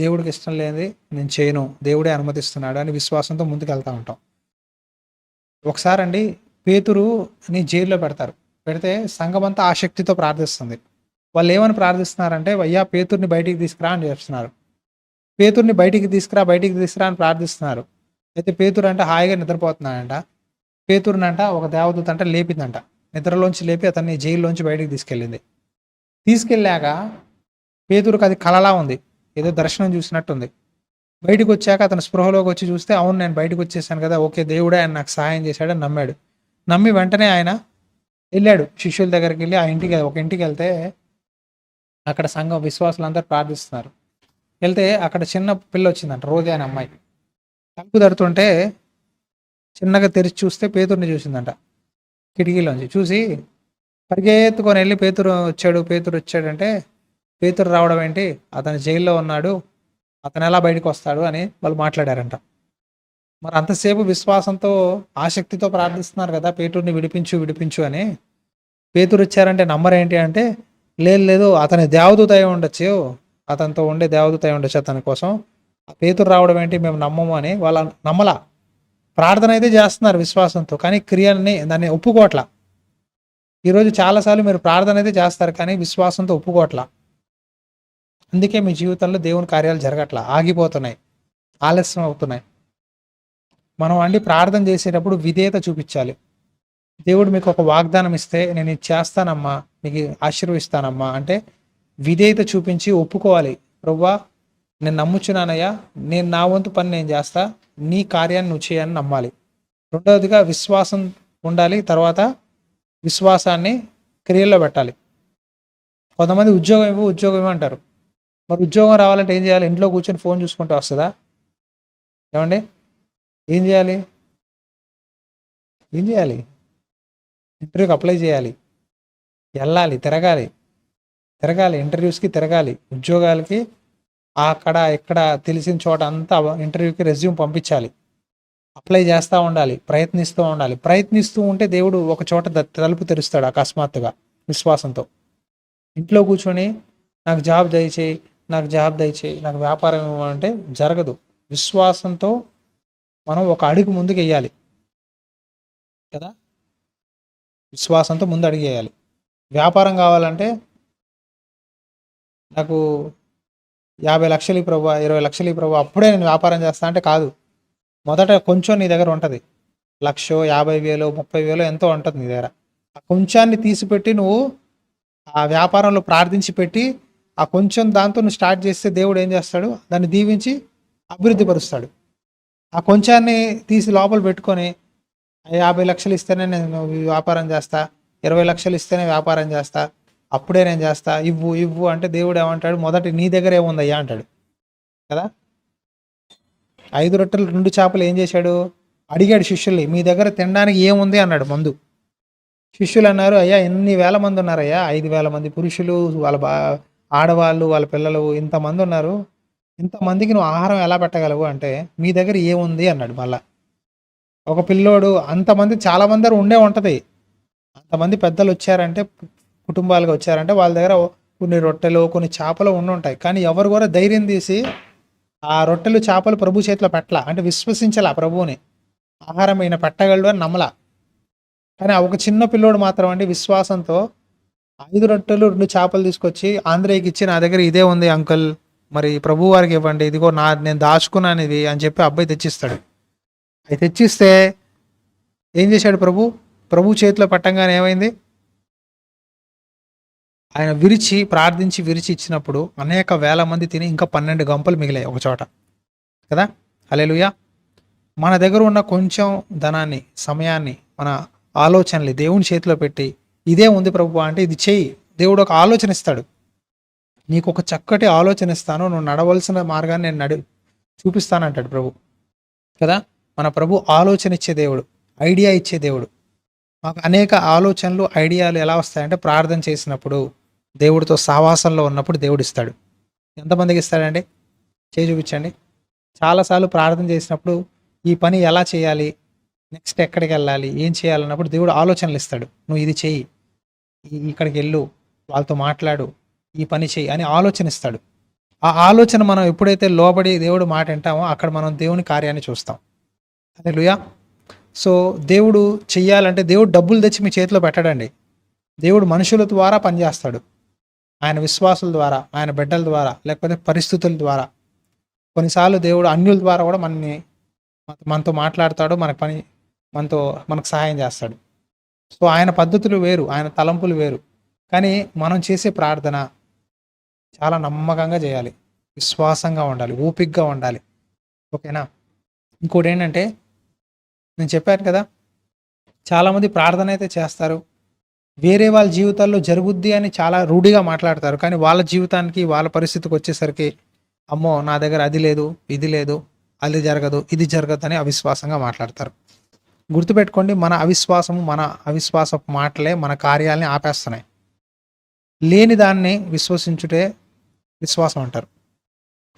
దేవుడికి ఇష్టం లేనిది నేను చేయను, దేవుడే అనుమతిస్తున్నాడు అని విశ్వాసంతో ముందుకు వెళ్తూ ఉంటాం. ఒకసారి అండి, పేతురుని జైల్లో పెడితే సంఘం అంతా ఆసక్తితో ప్రార్థిస్తుంది. వాళ్ళు ఏమని ప్రార్థిస్తున్నారంటే, అయ్యా పేతుర్ని బయటికి తీసుకురా అని చెప్తున్నారు. పేతుర్ని బయటికి తీసుకురా అని ప్రార్థిస్తున్నారు. అయితే పేతురు అంటే హాయిగా నిద్రపోతున్నాడంట. పేతురునంట ఒక దేవదూత అంటే లేపిందంట, నిద్రలోంచి లేపి అతన్ని జైల్లోంచి బయటికి తీసుకెళ్ళాక పేతురుకి అది కలలా ఉంది, ఏదో దర్శనం చూసినట్టుంది. బయటకు వచ్చాక అతను స్పృహలోకి వచ్చి చూస్తే, అవును నేను బయటకు వచ్చేసాను కదా, ఓకే దేవుడే ఆయన నాకు సహాయం చేశాడని నమ్మాడు. నమ్మి వెంటనే ఆయన వెళ్ళాడు శిష్యుల దగ్గరికి వెళ్ళి ఒక ఇంటికి వెళ్తే అక్కడ సంఘం విశ్వాసులందరూ ప్రార్థిస్తున్నారు. వెళ్తే అక్కడ చిన్న పిల్ల వచ్చిందంట, రోజా అనే అమ్మాయి. తలుపు తడుతుంటే చిన్నగా తెరిచి చూస్తే పేతురుని చూసిందంట. కిటికీలోంచి చూసి పరిగెత్తుకొని వెళ్ళి పేతురు వచ్చాడంటే, పేతురు రావడం ఏంటి, అతను జైల్లో ఉన్నాడు, అతను ఎలా బయటకు వస్తాడు అని వాళ్ళు మాట్లాడారంట. మరి అంతసేపు విశ్వాసంతో ఆసక్తితో ప్రార్థిస్తున్నారు కదా, పేతురుని విడిపించు అని. పేతురు వచ్చారంటే నమ్మరేంటి అంటే, లేదు అతని దేవదూత అయి ఉండొచ్చు, అతనితో ఉండే దేవదూత అయి ఉండొచ్చు అతని కోసం, పేతురు రావడం ఏంటి మేము నమ్మము అని వాళ్ళ నమ్మలా. ప్రార్థన అయితే చేస్తున్నారు విశ్వాసంతో, కానీ క్రియల్ని దాన్ని ఒప్పుకోవట్లా. ఈరోజు చాలాసార్లు మీరు ప్రార్థన అయితే చేస్తారు కానీ విశ్వాసంతో ఒప్పుకోవట్లా. అందుకే మీ జీవితంలో దేవుని కార్యాలు జరగట్లా, ఆగిపోతున్నాయి, ఆలస్యం అవుతున్నాయి. మనం ప్రార్థన చేసేటప్పుడు విధేయత చూపించాలి. దేవుడు మీకు ఒక వాగ్దానం ఇస్తే, నేను ఇది చేస్తానమ్మా, మీకు ఆశీర్వదిస్తానమ్మా అంటే విధేయత చూపించి ఒప్పుకోవాలి. ప్రభువా నేను నమ్ముచున్నానయ్యా, నేను నా వంతు పని నేను చేస్తా, నీ కార్యాన్ని నువ్వు చేయని నమ్మాలి. రెండవదిగా విశ్వాసం ఉండాలి. తర్వాత విశ్వాసాన్ని క్రియల్లో పెట్టాలి. కొంతమంది ఉద్యోగం అంటారు. మరి ఉద్యోగం రావాలంటే ఏం చేయాలి? ఇంట్లో కూర్చొని ఫోన్ చూసుకుంటూ వస్తుందా? ఏమండి, ఏం చేయాలి? ఇంటర్వ్యూకి అప్లై చేయాలి, వెళ్ళాలి, తిరగాలి, ఇంటర్వ్యూస్కి తిరగాలి, ఉద్యోగాలకి అక్కడ ఇక్కడ తెలిసిన చోట అంతా ఇంటర్వ్యూకి రెజ్యూమ్ పంపించాలి, అప్లై చేస్తూ ఉండాలి, ప్రయత్నిస్తూ ఉంటే దేవుడు ఒక చోట తలుపు తెరుస్తాడు అకస్మాత్తుగా విశ్వాసంతో. ఇంట్లో కూర్చొని నాకు జాబ్ దయచేయి, నాకు వ్యాపారం ఇవ్వాలంటే జరగదు. విశ్వాసంతో మనం ఒక అడుగు ముందుకు వేయాలి కదా, విశ్వాసంతో ముందు అడుగు వేయాలి. వ్యాపారం కావాలంటే నాకు 50 లక్షలు ప్రభు, 20 లక్షలు ప్రభు, అప్పుడే నేను వ్యాపారం చేస్తా అంటే కాదు. మొదట కొంచెం నీ దగ్గర ఉంటుంది, 1,00,000, 50,000, 30,000 ఎంతో ఉంటుంది నీ దగ్గర. ఆ కొంచాన్ని తీసిపెట్టి నువ్వు ఆ వ్యాపారంలో ప్రార్థించి పెట్టి ఆ కొంచెం దాంతో నువ్వు స్టార్ట్ చేస్తే దేవుడు ఏం చేస్తాడు, దాన్ని దీవించి అభివృద్ధి పరుస్తాడు. ఆ కొంచాన్ని తీసి లోపల పెట్టుకొని 50 లక్షలు ఇస్తేనే నేను వ్యాపారం చేస్తా, 20 లక్షలు ఇస్తేనే వ్యాపారం చేస్తా, అప్పుడే నేను చేస్తా, ఇవ్వు అంటే దేవుడు ఏమంటాడు, మొదటి నీ దగ్గర ఏముందయ్యా అంటాడు కదా. 5 రొట్టెలు 2 చేపలు ఏం చేశాడు, అడిగాడు శిష్యుల్ని, మీ దగ్గర తినడానికి ఏముంది అన్నాడు ముందు. శిష్యులు అన్నారు, అయ్యా ఎన్ని వేల మంది ఉన్నారయ్యా, 5,000 మంది పురుషులు, వాళ్ళ ఆడవాళ్ళు, వాళ్ళ పిల్లలు, ఇంతమంది ఉన్నారు, ఇంతమందికి నువ్వు ఆహారం ఎలా పెట్టగలవు అంటే మీ దగ్గర ఏముంది అన్నాడు. మళ్ళా ఒక పిల్లోడు, అంతమంది చాలా మంది ఉండే ఉంటుంది, అంతమంది పెద్దలు వచ్చారంటే, కుటుంబాలుగా వచ్చారంటే వాళ్ళ దగ్గర కొన్ని రొట్టెలు కొన్ని చేపలు ఉండి ఉంటాయి, కానీ ఎవరు కూడా ధైర్యం తీసి ఆ రొట్టెలు చేపలు ప్రభు చేతిలో పెట్టలా, అంటే విశ్వసించలా ప్రభువుని, ఆహారం ఈయన పెట్టగలడు అని నమ్మలా. కానీ ఆ ఒక చిన్న పిల్లోడు మాత్రం అండి విశ్వాసంతో 5 రొట్టెలు 2 చేపలు తీసుకొచ్చి ఆంధ్రేయకి ఇచ్చి, నా దగ్గర ఇదే ఉంది అంకుల్, మరి ప్రభు వారికి ఇవ్వండి, ఇదిగో నేను దాచుకున్నాను ఇది అని చెప్పి అబ్బాయి తెచ్చిస్తాడు. అది తెచ్చిస్తే ఏం చేశాడు ప్రభు చేతిలో పెట్టంగానే ఏమైంది, ఆయన విరిచి ప్రార్థించి విరిచి ఇచ్చినప్పుడు అనేక వేల మంది తిని ఇంకా 12 గంపలు మిగిలాయి ఒక చోట కదా. హల్లెలూయా. మన దగ్గర ఉన్న కొంచెం ధనాన్ని, సమయాన్ని, మన ఆలోచనలు దేవుని చేతిలో పెట్టి ఇదే ఉంది ప్రభు అంటే ఇది చెయ్యి, దేవుడు ఒక ఆలోచన ఇస్తాడు. నీకు ఒక చక్కటి ఆలోచన ఇస్తాను, నువ్వు నడవలసిన మార్గాన్ని నేను చూపిస్తానంటాడు ప్రభు కదా. మన ప్రభు ఆలోచన ఇచ్చే దేవుడు, ఐడియా ఇచ్చే దేవుడు. మాకు అనేక ఆలోచనలు, ఐడియాలు ఎలా వస్తాయంటే ప్రార్థన చేసినప్పుడు, దేవుడితో సావాసంలో ఉన్నప్పుడు దేవుడు ఇస్తాడు. ఎంతమందికి ఇస్తాడండి? చేయి చూపించండి. చాలాసార్లు ప్రార్థన చేసినప్పుడు ఈ పని ఎలా చేయాలి, నెక్స్ట్ ఎక్కడికి వెళ్ళాలి, ఏం చేయాలన్నప్పుడు దేవుడు ఆలోచనలు ఇస్తాడు. నువ్వు ఇది చెయ్యి, ఇక్కడికి వెళ్ళు, వాళ్ళతో మాట్లాడు, ఈ పని చెయ్యి అని ఆలోచన ఇస్తాడు. ఆ ఆలోచన మనం ఎప్పుడైతే లోబడి దేవుడు మాట వింటామో అక్కడ మనం దేవుని కార్యాన్ని చూస్తాం. హల్లెలూయా. సో దేవుడు చెయ్యాలంటే దేవుడు డబ్బులు తెచ్చి మీ చేతిలో పెట్టడండి. దేవుడు మనుషుల ద్వారా పనిచేస్తాడు, ఆయన విశ్వాసుల ద్వారా, ఆయన బిడ్డల ద్వారా, లేకపోతే పరిస్థితుల ద్వారా. కొన్నిసార్లు దేవుడు అన్యుల ద్వారా కూడా మనతో మాట్లాడతాడు, మనకు సహాయం చేస్తాడు. సో ఆయన పద్ధతులు వేరు, ఆయన తలంపులు వేరు. కానీ మనం చేసే ప్రార్థన చాలా నమ్మకంగా చేయాలి, విశ్వాసంగా ఉండాలి, ఓపికగా ఉండాలి. ఓకేనా. ఇంకోటి ఏంటంటే, నేను చెప్పాను కదా, చాలామంది ప్రార్థన అయితే చేస్తారు, వేరే వాళ్ళ జీవితాల్లో జరుగుద్ది అని చాలా రూఢిగా మాట్లాడతారు. కానీ వాళ్ళ జీవితానికి, వాళ్ళ పరిస్థితికి వచ్చేసరికి అమ్మో నా దగ్గర అది లేదు, ఇది లేదు, అది జరగదు, ఇది జరగదు అని అవిశ్వాసంగా మాట్లాడతారు. గుర్తుపెట్టుకోండి, మన అవిశ్వాసపు మాటలే మన కార్యాలని ఆపేస్తున్నాయి. లేని దాన్ని విశ్వసించుటే విశ్వాసం అంటారు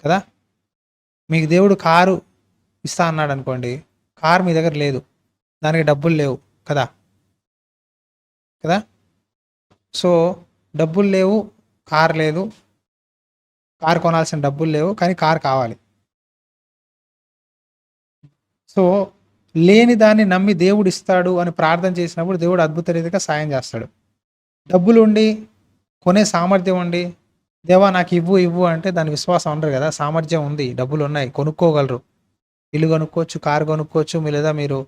కదా. మీకు దేవుడు కారు ఇస్తా అన్నాడు అనుకోండి, కారు మీ దగ్గర లేదు, దానికి డబ్బులు లేవు కదా. సో డబ్బులు లేవు, కారు లేదు, కారు కొనాల్సిన డబ్బులు లేవు, కానీ కారు కావాలి. సో లేని దాన్ని నమ్మి దేవుడు ఇస్తాడు అని ప్రార్థన చేసినప్పుడు దేవుడు అద్భుత రీతిగా సాయం చేస్తాడు. డబ్బులు ఉండి, కొనే సామర్థ్యం ఉండి, దేవా నాకు ఇవ్వు అంటే దాని విశ్వాసం ఉండరు కదా. సామర్థ్యం ఉంది, డబ్బులు ఉన్నాయి, కొనుక్కోగలరు, ఇల్లు కొనుక్కోవచ్చు, కారు కొనుక్కోవచ్చు, లేదా మీరు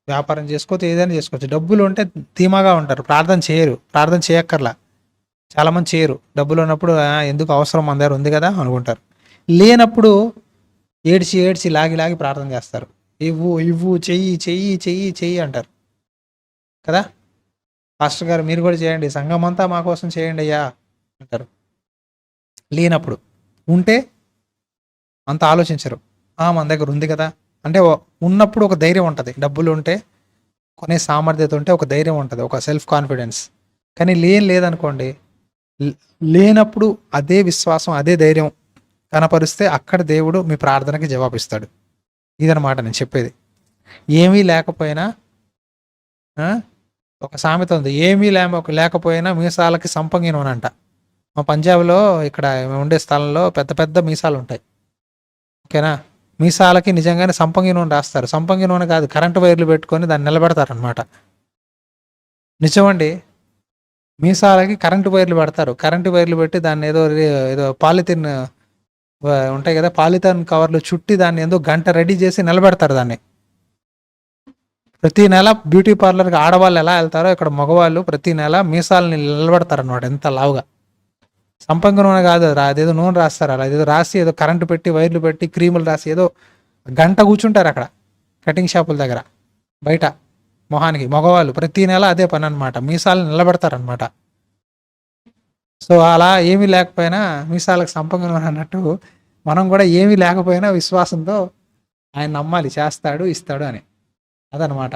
వ్యాపారం చేసుకోవచ్చు, ఏదైనా చేసుకోవచ్చు. డబ్బులు ఉంటే ధీమాగా ఉంటారు, ప్రార్థన చేయక్కర్లా. చాలామంది చేయరు. డబ్బులు ఉన్నప్పుడు ఎందుకు అవసరం, మన దగ్గర ఉంది కదా అనుకుంటారు. లేనప్పుడు ఏడ్చి లాగి ప్రార్థన చేస్తారు. ఇవ్వు చెయ్యి అంటారు కదా. పాస్టర్ గారు మీరు కూడా చేయండి, సంఘం అంతా మా కోసం చేయండి అయ్యా అంటారు. లేనప్పుడు, ఉంటే అంత ఆలోచించరు. మన దగ్గర ఉంది కదా అంటే, ఉన్నప్పుడు ఒక ధైర్యం ఉంటుంది, డబ్బులు ఉంటే, కొనే సామర్థ్యత ఉంటే ఒక ధైర్యం ఉంటుంది, ఒక సెల్ఫ్ కాన్ఫిడెన్స్. కానీ లేదనుకోండి, లేనప్పుడు అదే విశ్వాసం, అదే ధైర్యం కనపరిస్తే అక్కడ దేవుడు మీ ప్రార్థనకి జవాబిస్తాడు. ఇదనమాట నేను చెప్పేది. ఏమీ లేకపోయినా, ఒక సామెత ఉంది, ఏమీ లేకపోయినా మీసాలకి సంపంగి నూనె అంట. మా పంజాబ్లో ఇక్కడ ఉండే స్థలంలో పెద్ద పెద్ద మీసాలు ఉంటాయి. ఓకేనా. మీసాలకి నిజంగానే సంపంగి నూనె రాస్తారు. సంపంగి నూనె కాదు, కరెంటు వైర్లు పెట్టుకొని దాన్ని నిలబెడతారనమాట. నిజమండి, మీసాలకి కరెంటు వైర్లు పెడతారు. కరెంటు వైర్లు పెట్టి దాన్ని ఏదో పాలిథిన్ ఉంటాయి కదా, పాలిథిన్ కవర్లు చుట్టి దాన్ని ఏదో గంట రెడీ చేసి నిలబెడతారు దాన్ని. ప్రతి నెల బ్యూటీ పార్లర్కి ఆడవాళ్ళు ఎలా వెళ్తారో ఇక్కడ మగవాళ్ళు ప్రతి నెల మీసాలని నిలబెడతారు అనమాట, ఎంత లావుగా. సంపంగి నూనె కాదు, అదేదో నూనె రాస్తారు, అలా ఏదో రాసి ఏదో కరెంటు పెట్టి వైర్లు పెట్టి క్రీములు రాసి ఏదో గంట కూర్చుంటారు అక్కడ కటింగ్ షాపుల దగ్గర బయట మొహానికి. మగవాళ్ళు ప్రతి నెల అదే పని అనమాట, మీసాలను నిలబెడతారనమాట. సో అలా ఏమీ లేకపోయినా మీసాలకు సంపంగి నూనె అన్నట్టు మనం కూడా ఏమీ లేకపోయినా విశ్వాసంతో ఆయన నమ్మాలి, చేస్తాడు, ఇస్తాడు అని. అదనమాట.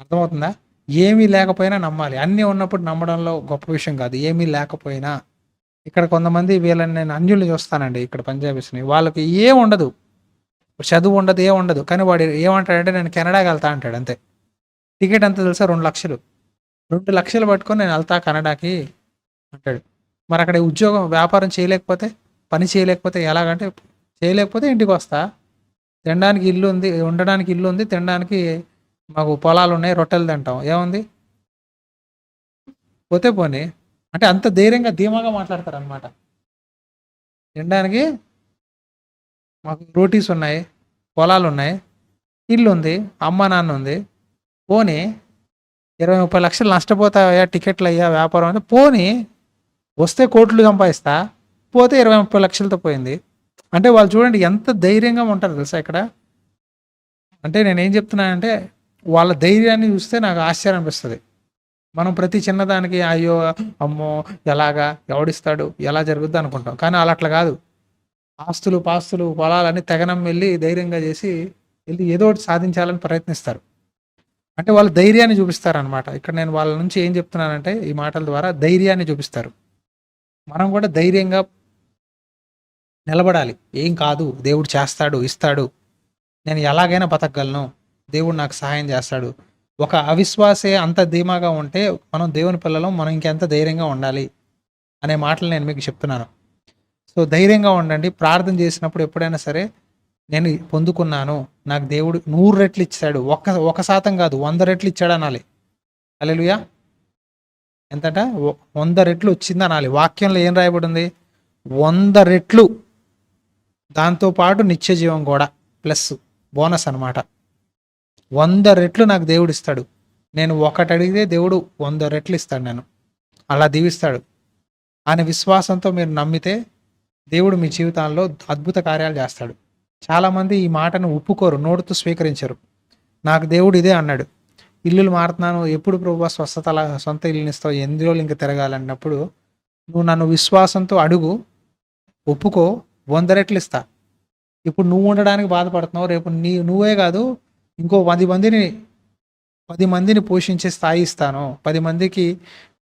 అర్థమవుతుందా? ఏమీ లేకపోయినా నమ్మాలి. అన్నీ ఉన్నప్పుడు నమ్మడంలో గొప్ప విషయం కాదు, ఏమీ లేకపోయినా. ఇక్కడ కొంతమంది వీళ్ళని నేను అన్యుల్ని చూస్తానండి, ఇక్కడ పంజాబీస్ని. వాళ్ళకి ఏం ఉండదు, చదువు ఉండదు, ఏం ఉండదు, కానీ వాడు ఏమంటాడంటే నేను కెనడాకి వెళ్తా అంటాడు అంతే. టికెట్ ఎంత తెలుసా? 2 లక్షలు. 2 లక్షలు పట్టుకొని నేను వెళ్తా కెనడాకి అంటాడు. మరి అక్కడ ఉద్యోగం, వ్యాపారం చేయలేకపోతే పని చేయలేకపోతే ఎలాగంటే, చేయలేకపోతే ఇంటికి వస్తా, తినడానికి ఇల్లు ఉంది, ఉండడానికి ఇల్లు ఉంది, తినడానికి మాకు పొలాలు ఉన్నాయి, రొట్టెలు తింటాం, ఏముంది, పోతే పోనీ. అంటే అంత ధైర్యంగా ధీమాగా మాట్లాడతారనమాట. తినడానికి మాకు రోటీస్ ఉన్నాయి, పొలాలు ఉన్నాయి, ఇల్లు ఉంది, అమ్మ నాన్న ఉంది, పోనీ 20-30 లక్షలు నష్టపోతాయా టికెట్లు అయ్యా వ్యాపారం అంటే, పోనీ వస్తే కోట్లు సంపాదిస్తా, పోతే 20-30 లక్షలతో పోయింది. అంటే వాళ్ళు చూడండి ఎంత ధైర్యంగా ఉంటారు తెలుసా ఇక్కడ. అంటే నేనేం చెప్తున్నానంటే, వాళ్ళ ధైర్యాన్ని చూస్తే నాకు ఆశ్చర్యం అనిపిస్తుంది. మనం ప్రతి చిన్నదానికి అయ్యో అమ్మో ఎలాగా, ఎవడిస్తాడు, ఎలా జరుగుద్ది అనుకుంటాం. కానీ వాళ్ళు అట్లా కాదు. ఆస్తులు పాస్తులు పొలాలన్నీ తెగనం వెళ్ళి ధైర్యంగా చేసి వెళ్ళి ఏదో ఒకటి సాధించాలని ప్రయత్నిస్తారు. అంటే వాళ్ళు ధైర్యాన్ని చూపిస్తారనమాట. ఇక్కడ నేను వాళ్ళ నుంచి ఏం చెప్తున్నానంటే, ఈ మాటల ద్వారా ధైర్యాన్ని చూపిస్తారు. మనం కూడా ధైర్యంగా నిలబడాలి. ఏం కాదు, దేవుడు చేస్తాడు, ఇస్తాడు, నేను ఎలాగైనా బతకగలను, దేవుడు నాకు సహాయం చేస్తాడు. ఒక అవిశ్వాసే అంత ధీమాగా ఉంటే మనం దేవుని పిల్లలం, మనం ఇంకెంత ధైర్యంగా ఉండాలి అనే మాటలు నేను మీకు చెప్తున్నాను. సో ధైర్యంగా ఉండండి. ప్రార్థన చేసినప్పుడు ఎప్పుడైనా సరే, నేను పొందుకున్నాను, నాకు దేవుడు 100 రెట్లు ఇచ్చాడు, 1% కాదు 100 రెట్లు ఇచ్చాడు అనాలి. హల్లెలూయా. ఎంతట 100 రెట్లు వచ్చింది అనాలి. వాక్యంలో ఏం రాయబడి ఉంది? 100 రెట్లు, దాంతోపాటు నిత్య జీవం కూడా ప్లస్ బోనస్ అనమాట. 100 రెట్లు నాకు దేవుడు ఇస్తాడు. నేను ఒకటి అడిగితే దేవుడు 100 రెట్లు ఇస్తాడు, నేను అలా దీవిస్తాడు అనే విశ్వాసంతో మీరు నమ్మితే దేవుడు మీ జీవితాల్లో అద్భుత కార్యాలు చేస్తాడు. చాలామంది ఈ మాటను ఒప్పుకోరు, నోటితో స్వీకరించరు. నాకు దేవుడు ఇదే అన్నాడు, ఇల్లులు మారుతున్నాను, ఎప్పుడు ప్రభువా సొంత ఇల్లుని ఇస్తావు, ఎన్ని రోజులు ఇంకా తిరగాలన్నప్పుడు నువ్వు నన్ను విశ్వాసంతో అడుగు, ఒప్పుకో, 100 రెట్లు ఇస్తా. ఇప్పుడు నువ్వు ఉండడానికి బాధపడుతున్నావు, రేపు నువ్వే కాదు ఇంకో 10 మందిని పోషించే స్థాయి ఇస్తాను, 10 మందికి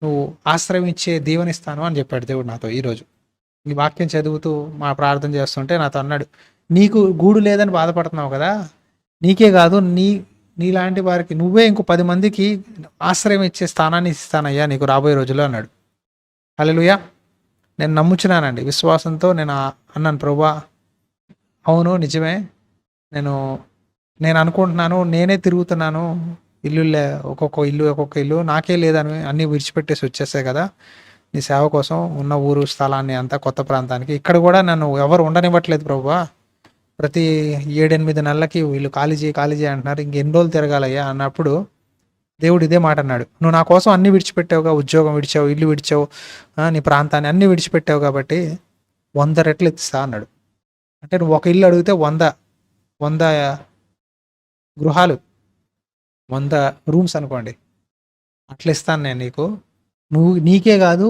నువ్వు ఆశ్రయం ఇచ్చే దీవెనిస్తాను అని చెప్పాడు దేవుడు నాతో. ఈరోజు ఈ వాక్యం చదువుతూ మా ప్రార్థన చేస్తుంటే నాతో అన్నాడు, నీకు గూడు లేదని బాధపడుతున్నావు కదా, నీకే కాదు నీలాంటి వారికి నువ్వే ఇంకో 10 మందికి ఆశ్రయం ఇచ్చే స్థానాన్ని ఇస్తానయ్యా నీకు రాబోయే రోజుల్లో అన్నాడు. హల్లెలూయా. నేను నమ్ముచున్నానండి, విశ్వాసంతో నేను అన్నాను, ప్రభువా అవును నిజమే, నేను అనుకుంటున్నాను, నేనే తిరుగుతున్నాను, ఒక్కొక్క ఇల్లు నాకే లేదని అన్నీ విడిచిపెట్టేసి వచ్చేసాయి కదా నీ సేవ కోసం, ఉన్న ఊరు స్థలాన్ని అంతా కొత్త ప్రాంతానికి. ఇక్కడ కూడా నన్ను ఎవరు ఉండనివ్వట్లేదు ప్రభువా, ప్రతి 7-8 నెలలకి వీళ్ళు ఖాళీ చేయి అంటున్నారు, ఇంకెన్ని రోజులు తిరగాలయ్యా అన్నప్పుడు దేవుడు ఇదే మాట అన్నాడు, నువ్వు నా కోసం అన్ని విడిచిపెట్టావుగా, ఉద్యోగం విడిచావు, ఇల్లు విడిచావు, నీ ప్రాంతాన్ని అన్ని విడిచిపెట్టావు కాబట్టి 100 రెట్లు ఇస్తా అన్నాడు. అంటే నువ్వు ఒక ఇల్లు అడిగితే 100 గృహాలు, 100 రూమ్స్ అనుకోండి, అట్లా ఇస్తాను నేను నీకు. నీకే కాదు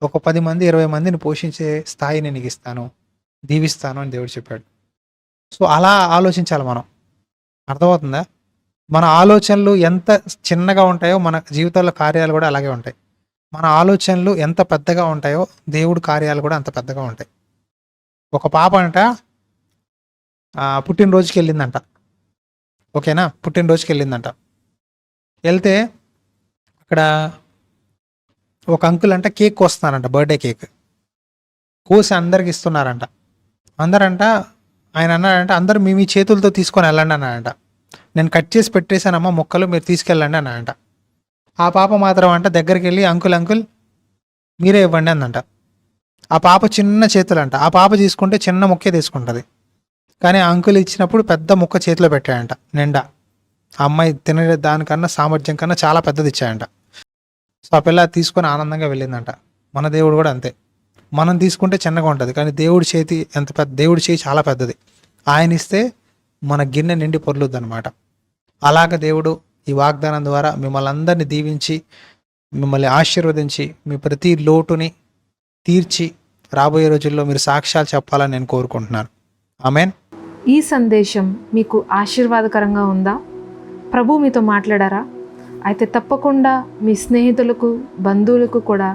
ఒక 10 మంది 20 మందిని పోషించే స్థాయిని నీకు ఇస్తాను, దీవిస్తాను అని దేవుడు చెప్పాడు. సో అలా ఆలోచించాలి మనం. అర్థమవుతుందా? మన ఆలోచనలు ఎంత చిన్నగా ఉంటాయో మన జీవితాల్లో కార్యాలు కూడా అలాగే ఉంటాయి. మన ఆలోచనలు ఎంత పెద్దగా ఉంటాయో దేవుడు కార్యాలు కూడా అంత పెద్దగా ఉంటాయి. ఒక పాప అంట పుట్టినరోజుకి వెళ్ళిందంట. ఓకేనా, పుట్టినరోజుకి వెళ్ళిందంట. వెళ్తే అక్కడ ఒక అంకుల్ అంట కేక్ కోస్తున్నారంట, బర్త్డే కేక్ కోసి అందరికి ఇస్తున్నారంట. అందరంట ఆయన అన్నాడంట, అందరూ మీ చేతులతో తీసుకొని వెళ్ళండి అన్నాడంట. నేను కట్ చేసి పెట్టేశానమ్మా మొక్కలు, మీరు తీసుకెళ్ళండి అన్నాడంట. ఆ పాప మాత్రం అంట దగ్గరికి వెళ్ళి అంకుల్ మీరే ఇవ్వండి అందంట. ఆ పాప చిన్న చేతులు అంట, ఆ పాప తీసుకుంటే చిన్న ముక్కే తీసుకుంటుంది, కానీ ఆ అంకుల్ ఇచ్చినప్పుడు పెద్ద ముక్క చేతిలో పెట్టాడంట నిండా. ఆ అమ్మాయి తినే దానికన్నా సామర్థ్యం కన్నా చాలా పెద్దది ఇచ్చాయంట. సో ఆ పిల్ల తీసుకొని ఆనందంగా వెళ్ళిందంట. మన దేవుడు కూడా అంతే, మనం తీసుకుంటే చిన్నగా ఉంటుంది, కానీ దేవుడి చేయి చాలా పెద్దది. ఆయన ఇస్తే మన గిన్నె నిండి పొర్లుద్ది అనమాట. అలాగ దేవుడు ఈ వాగ్దానం ద్వారా మిమ్మల్ని అందరినీ దీవించి, మిమ్మల్ని ఆశీర్వదించి, మీ ప్రతి లోటుని తీర్చి రాబోయే రోజుల్లో మీరు సాక్ష్యాలు చెప్పాలని నేను కోరుకుంటున్నాను. ఆమేన్. ఈ సందేశం మీకు ఆశీర్వాదకరంగా ఉందా? ప్రభు మీతో మాట్లాడారా? అయితే తప్పకుండా మీ స్నేహితులకు, బంధువులకు కూడా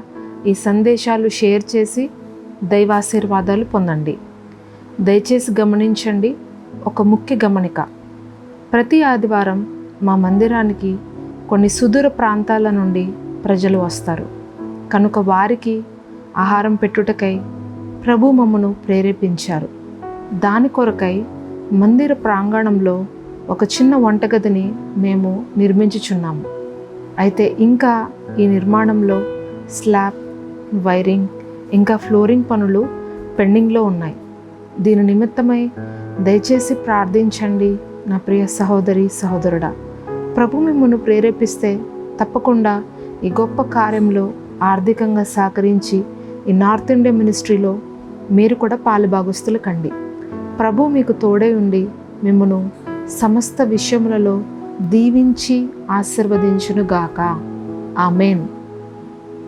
ఈ సందేశాలు షేర్ చేసి దైవాశీర్వాదాలు పొందండి. దయచేసి గమనించండి, ఒక ముఖ్య గమనిక. ప్రతి ఆదివారం మా మందిరానికి కొన్ని సుదూర ప్రాంతాల నుండి ప్రజలు వస్తారు కనుక వారికి ఆహారం పెట్టుటకై ప్రభు మమ్మను ప్రేరేపించారు. దాని కొరకై మందిర ప్రాంగణంలో ఒక చిన్న వంటగదిని మేము నిర్మించుచున్నాము. అయితే ఇంకా ఈ నిర్మాణంలో స్లాబ్, వైరింగ్, ఇంకా ఫ్లోరింగ్ పనులు పెండింగ్లో ఉన్నాయి. దీని నిమిత్తమై దయచేసి ప్రార్థించండి నా ప్రియ సహోదరి సహోదరుడా. ప్రభు మిమ్మల్ని ప్రేరేపిస్తే తప్పకుండా ఈ గొప్ప కార్యంలో ఆర్థికంగా సహకరించి ఈ నార్త్ ఇండియా మినిస్ట్రీలో మీరు కూడా పాలుభాగస్తులు కండి. ప్రభు మీకు తోడై ఉండి మిమ్మను సమస్త విషయములలో దీవించి ఆశీర్వదించునుగాక. ఆమేన్.